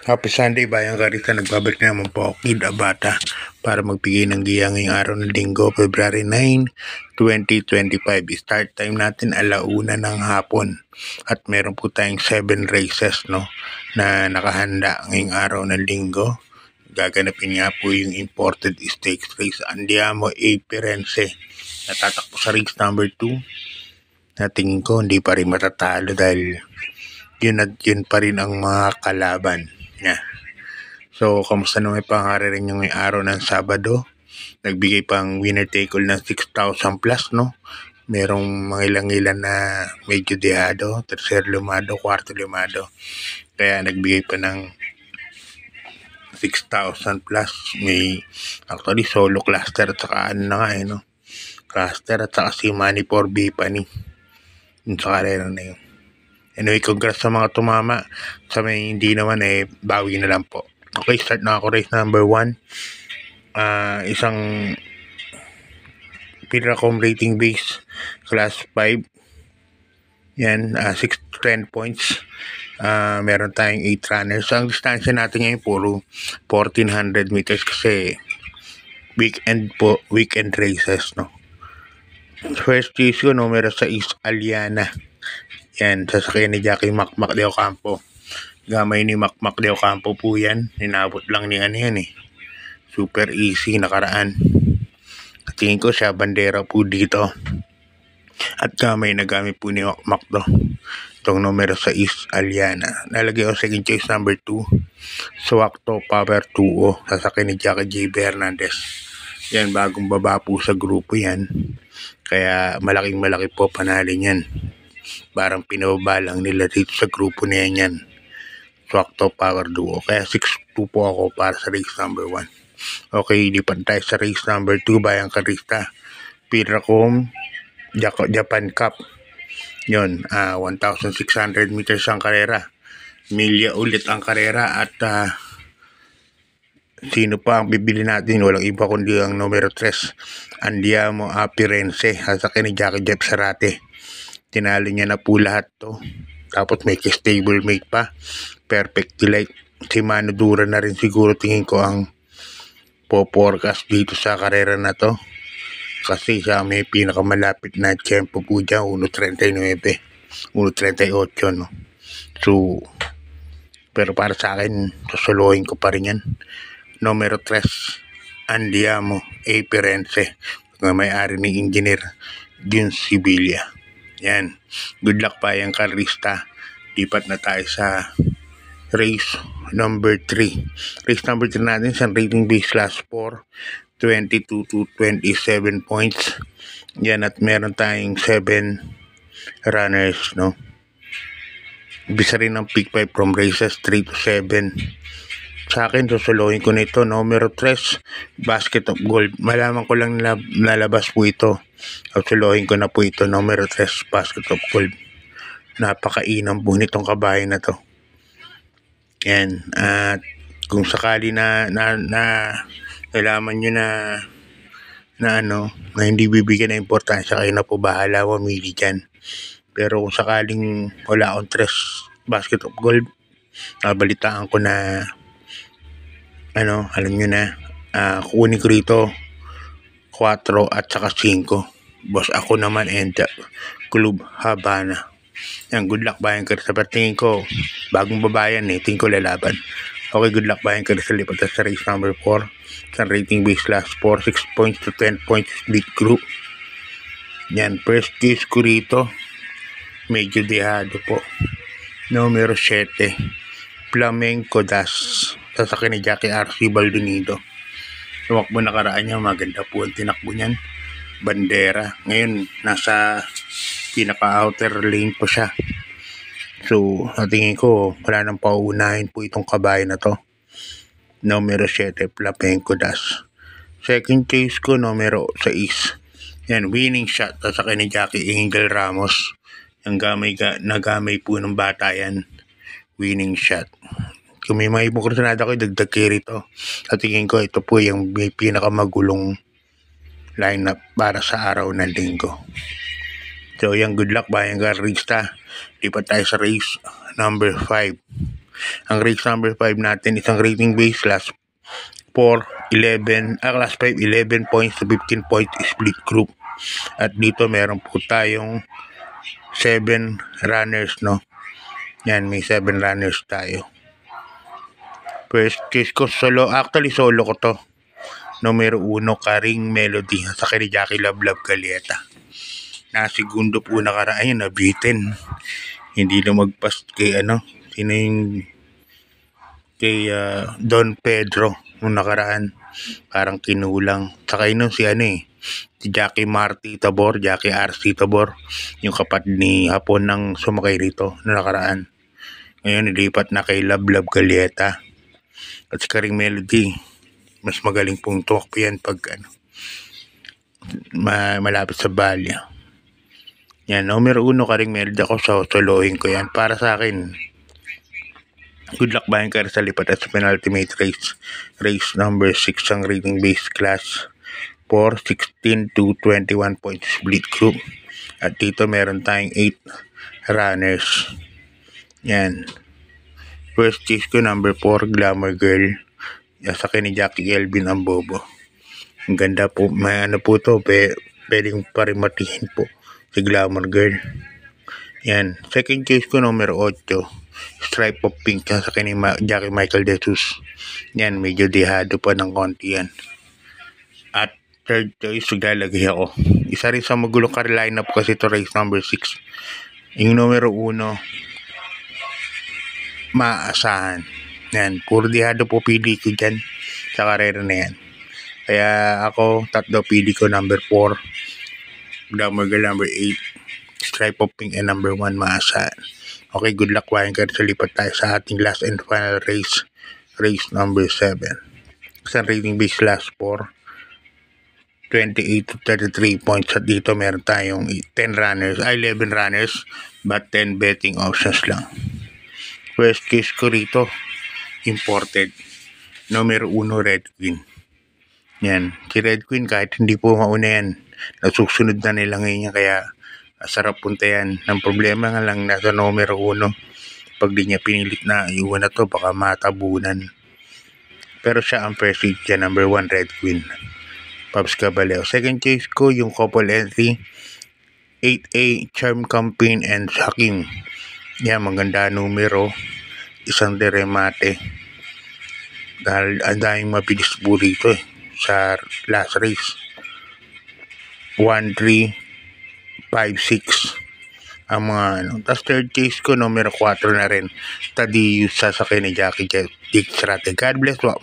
Happy Sunday, Bayang Karita. Nagbabalik na naman po ako, Kid Abata, para magbigay ng giya ngayong araw ng linggo, February 9, 2025. Start time natin 1:00 ng hapon. At meron po tayong 7 races na nakahanda ngayong araw ng linggo. Gaganapin nga po yung imported stakes race. Andiamo A. Firenze. Natatakbo sa race number 2. Natingin ko hindi pa rin matatalo dahil yun at yun pa rin ang mga kalaban niya. So, kamusta naman pangyari rin yung araw ng Sabado? Nagbigay pang winner take all ng 6,000 plus, Merong mga ilang-ilan na medyo dehado, tercer lumado, kwarto lumado. Kaya nagbigay pa ng 6,000 plus. May actually solo cluster at saka cluster at saka si Money for Bipani. Yung sa karera na yun. Anyway, congrats sa mga tumama. Sa may hindi naman, bawi na lang po. Okay, start na ako race number 1. Isang Piracom rating base, class 5. Yan, 6 to 10 points. Meron tayong 8 runners. Ang distansya natin ngayon puro 1,400 meters kasi weekend races, First choice ko, numero 6, Aliana. Yan, sasakyan ni Jackie Macmac de Ocampo. Gamay ni Macmac de Ocampo po yan. Ninabot lang ni Super easy nakaraan. Tingin ko siya bandera po dito. At gamay na gamit po ni Macmac do. Itong numero 6, Aliana. Nalagay ko second choice number 2. Swakto Power 2O. Sasakyan ni Jackie J. Bernandez. Yan, bagong baba po sa grupo yan. Kaya malaki po panalin yan. Parang pinababa lang nila dito sa grupo niya yan. Swakto Power Duo. Kaya 6-2 po ako para sa race number 1. Okay, lipat tayo sa race number 2, Bayang Karista. Piracom Japan Cup. Yun, 1,600 meters ang karera. Milya ulit ang karera at sino pa ang bibili natin? Walang iba kundi ang numero 3, Andiamo A. Firenze. Sasakyan ni Jackie Jeff Sarate. Tinalo niya na po lahat to. Tapos may stable mate pa. Perfect delight. Si Mano Dura na rin siguro tingin ko ang po-forecast dito sa karera na to. Kasi siya may pinakamalapit na tempo po dyan. 1.39. 1.38, So, pero para sa akin, susuluhin ko pa rin yan. Numero 3, Andiamo A. Firenze. May-ari ni Engineer Jun Sibilia. Yan. Good luck, Bayang Karista. Lipat na tayo sa race number 3. Race number 3 natin sa rating base class 4. 22 to 27 points. Yan, at meron tayong 7 runners, Bisa rin ng pick 5 from races 3 to 7. Sa akin, susuluhin ko nito, numero 3, Basket of Gold. Malaman ko lang nalabas po ito. Susuluhin ko na po ito, numero 3, Basket of Gold. Napakainam po nitong kabahay na to. Yan. At kung sakali na nalaman nyo na hindi bibigyan ng importansya, kayo na po bahala mamili dyan. Pero kung sakaling wala akong 3 Basket of Gold, nabalitaan ko na alam nyo na, kukunin ko rito 4 at saka 5. Boss ako naman and Club Habana. Yan, good luck, Bayang Karista. Pero tingin ko, bagong babayan tingin ko lalaban. Okay, good luck, Bayang Karista. Lipat sa race number 4. Sa rating base class 4, 6 points to 10 points big group. Yan, first case ko rito, medyo dehado po. Numero 7, Flamenco Das. Sasakyan ni Jackie R.C. Baldonido. Tumakbo nakaraan niya, maganda po ang tinakbo niyan. Bandera. Ngayon, nasa pinaka-outer lane po siya. So, natingin ko, wala nang pauunahin po itong kabayo na to. Numero 7, Flamenco Das. Second chase ko, numero 6. Yan, winning shot. Sasakyan ni Jackie Angel Ramos. Yung nagamay po ng bata yan. Winning shot. Kung may mga ibang kursunada ko, dagdag kayo rito. Sa tingin ko, ito po yung may pinakamagulong lineup para sa araw ng linggo. So, yan, good luck, Bayang Karista. Lipat tayo sa race number 5. Ang race number 5 natin, isang rating base class 4, 11, class 5, 11 points to 15 points split group. At dito meron po tayong 7 runners, no? Yan, may 7 runners tayo. First case ko, solo ko to. Numero 1, Karing Melody sa kay Jackie Love Galieta. Na segundo po nakaraan, ayun, nabitin. Hindi na magpas kay sino yung kay Don Pedro nung nakaraan. Parang kinulang. Saka yun si si Jackie Jackie RC Tabor, yung kapatid ni Hapon ng sumakay rito nung nakaraan. Ngayon nilipat na kay Love Galieta. At si Karing Melody, mas magaling pong tumakbo yan pag malapit sa balya. Yan, numero 1, Karing Melody, ako solohin ko yan. Para sa akin, good luck bayan ka sa lipat at sa penultimate race. Race number 6 ang rating base class 4, 16 to 21 points split group. At dito meron tayong 8 runners. Yan. First case ko, number 4, Glamour Girl. Sa akin ni Jackie Elvin Ambobo. Ang ganda po. May po to. Pwedeng parimatihin po. Si Glamour Girl. Yan. Second case ko, number 8. Stripe of Pink. Sa akin ni Jackie Michael De Jesus. Yan. Medyo dehado pa ng konti yan. At third choice, lalagay ako. Isa rin sa magulong car lineup kasi ito race number 6. Yung numero 1, Maasahan. Yan, puro dihado po pili ko dyan sa karera na yan. Kaya ako, tatlo pili ko, number 4, Glamour Girl, number 8, Stripe of Pink, and number 1, Maasahan. Okay, good luck, wayan ka sa lipat tayo sa ating last and final race, race number 7. Isang rating base last 4, 28 to 33 points. At dito meron tayong 11 runners, but 10 betting options lang. First case ko rito, imported, numero 1, Red Queen. Yan, si Red Queen kahit hindi po mauna yan, nasusunod na nila ngayon, kaya sarap punta yan. Ang problema nga lang nasa numero 1, pag di niya pinilit na iwan na to, baka matabunan. Pero siya ang first seat niya, number 1, Red Queen, Pops Cabaleo. Second case ko, yung couple entry, 8A, Charm Campaign and Hakim. Yan, maganda numero, isang deremate. Dahil ang daming mabilis po rito sa last race. 1, 3, 5, 6 ang mga Tapos third case ko, numero 4 na rin, Tadius, sasakay ni Jackie Dick Strate. God bless po.